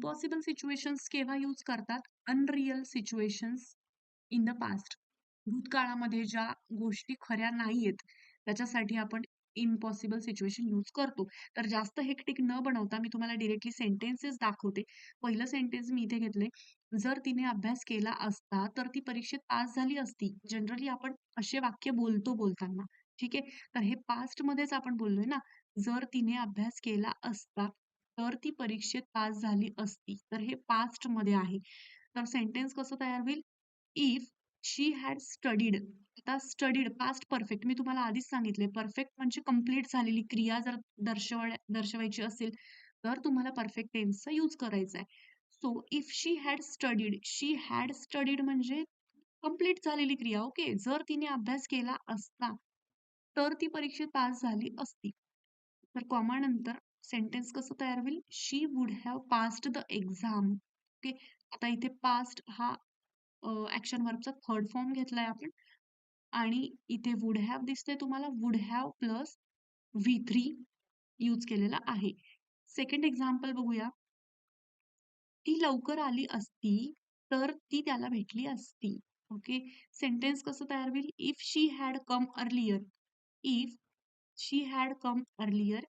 Impossible situations केव्हा use करतात? Unreal situations in the past. भूतकाळामध्ये ज्या गोष्टी खऱ्या नाहीयेत, त्याच्यासाठी आपण इम्पॉसिबल सिच्युएशन यूज करतो. तर जास्त हेक्टिक न बनवता मी तुम्हाला डायरेक्टली सेंटेन्सेस दाखवते. पहिलं सेंटेन्स मी इथे घेतलंय. जर तिने अभ्यास केला असता, तर ती परीक्षेत पास झाली असती. जनरली आपण असे वाक्य बोलतो बोलताना. ठीक आहे. तर हे पास्टमध्येच आपण बोललोय ना. जर तिने अभ्यास केला असता, तर ती परीक्षेत पास झाली असती. तर हे पास्टमध्ये आहे. तर सेंटेन्स कसं तयार होईल? If she had studied. आता स्टडीड पास्ट परफेक्ट मी तुम्हाला आधीच सांगितले. परफेक्ट म्हणजे कंप्लीट झालेली क्रिया जर दर्शवायची असेल, तर तुम्हाला परफेक्ट टेन्सचा यूज करायचा आहे. So if she had studied म्हणजे कंप्लीट झालेली क्रिया. ओके. जर तिने अभ्यास केला असता, तर ती परीक्षेत पास झाली असती. तर कॉमा नंतर सेंटेन्स कसं तयार होईल? She would have passed the exam. Okay. आता इथे पास्ट हा ॲक्शन वर्बचा थर्ड फॉर्म घेतलाय आपण आणि इथे वुड हॅव दिसतंय तुम्हाला. Would have plus V3 use केलेला आहे. सेकंड एक्झाम्पल बघूया. ती लवकर आली असती, तर ती त्याला भेटली असती. ओके. सेंटेन्स कसं तयार होईल? If she had come earlier. If she had come earlier,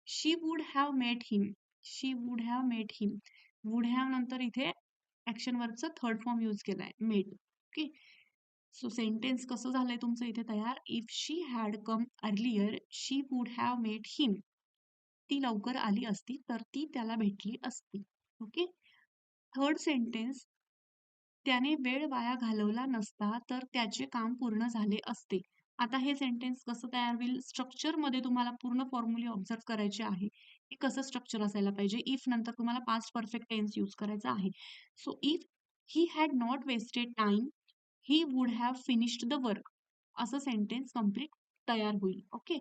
she would have met him. She would have met him. Would have नंतर इथे ॲक्शन वर्बचा थर्ड फॉर्म यूज केलाय, मेट. ओके. सो सेंटेन्स कसं झालंय तुमचं इथे तयार? If she had come earlier, she would have met him. ती लवकर आली असती, तर ती त्याला भेटली असती. ओके. थर्ड सेंटेन्स, त्याने वेळ वाया घालवला नसता, तर त्याचे काम पूर्ण झाले असते. आता हे सेंटेन्स कसं तयार होईल? स्ट्रक्चरमध्ये तुम्हाला पूर्ण फॉर्म्युले ऑब्झर्व करायचे आहे. की कसं स्ट्रक्चर असायला पाहिजे. इफ नंतर तुम्हाला पास्ट परफेक्ट टेन्स यूज करायचा आहे. So if he had not wasted time, he would have finished the work. असं सेंटेन्स कंप्लीट तयार होईल. ओके.